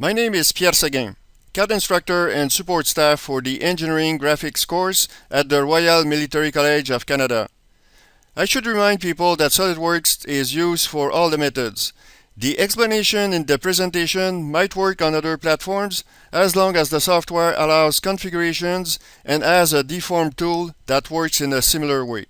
My name is Pierre Seguin, CAD instructor and support staff for the Engineering Graphics course at the Royal Military College of Canada. I should remind people that SolidWorks is used for all the methods. The explanation in the presentation might work on other platforms as long as the software allows configurations and has a Deform tool that works in a similar way.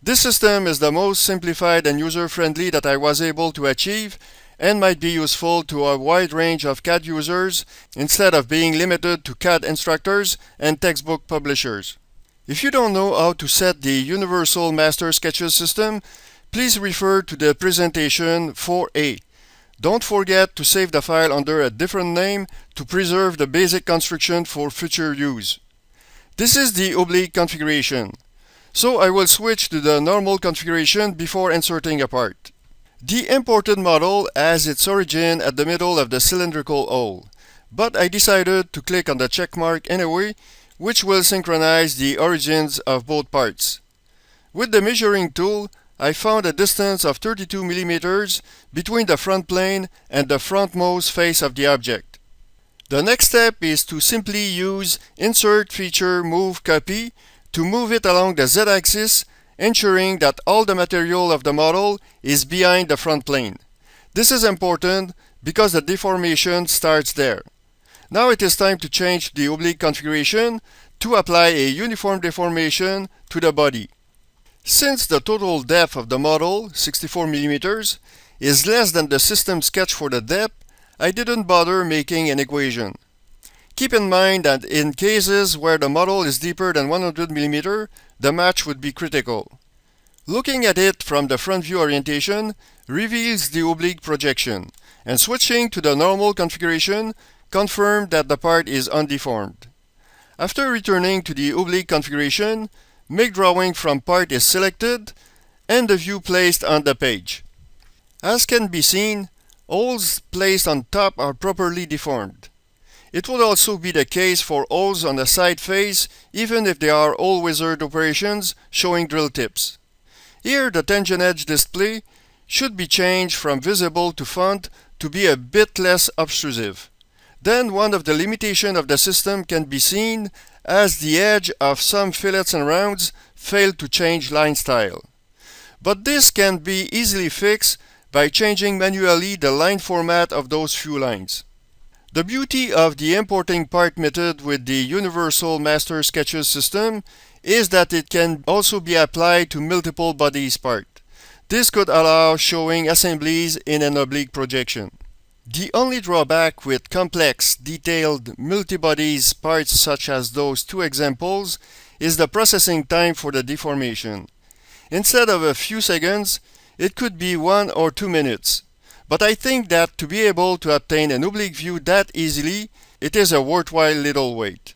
This system is the most simplified and user-friendly that I was able to achieve and might be useful to a wide range of CAD users instead of being limited to CAD instructors and textbook publishers. If you don't know how to set the Universal Master Sketches system, please refer to the presentation 4A. Don't forget to save the file under a different name to preserve the basic construction for future use. This is the Oblique configuration. So I will switch to the normal configuration before inserting a part. The imported model has its origin at the middle of the cylindrical hole, but I decided to click on the check mark anyway, which will synchronize the origins of both parts. With the measuring tool, I found a distance of 32 mm between the front plane and the frontmost face of the object. The next step is to simply use Insert Feature Move Copy to move it along the Z-axis, ensuring that all the material of the model is behind the front plane. This is important because the deformation starts there. Now it is time to change the oblique configuration to apply a uniform deformation to the body. Since the total depth of the model, 64 mm, is less than the system sketch for the depth, I didn't bother making an equation. Keep in mind that in cases where the model is deeper than 100 mm, the match would be critical. Looking at it from the front view orientation reveals the oblique projection, and switching to the normal configuration confirms that the part is undeformed. After returning to the oblique configuration, make drawing from part is selected and the view placed on the page. As can be seen, holes placed on top are properly deformed. It would also be the case for holes on the side face, even if they are hole wizard operations showing drill tips. Here, the tangent edge display should be changed from visible to font to be a bit less obtrusive. Then one of the limitations of the system can be seen as the edge of some fillets and rounds fail to change line style. But this can be easily fixed by changing manually the line format of those few lines. The beauty of the importing part method with the Universal Master Sketches system is that it can also be applied to multiple bodies part. This could allow showing assemblies in an oblique projection. The only drawback with complex, detailed multi-bodies parts such as those two examples is the processing time for the deformation. Instead of a few seconds, it could be 1 or 2 minutes. But I think that to be able to obtain an oblique view that easily, it is a worthwhile little wait.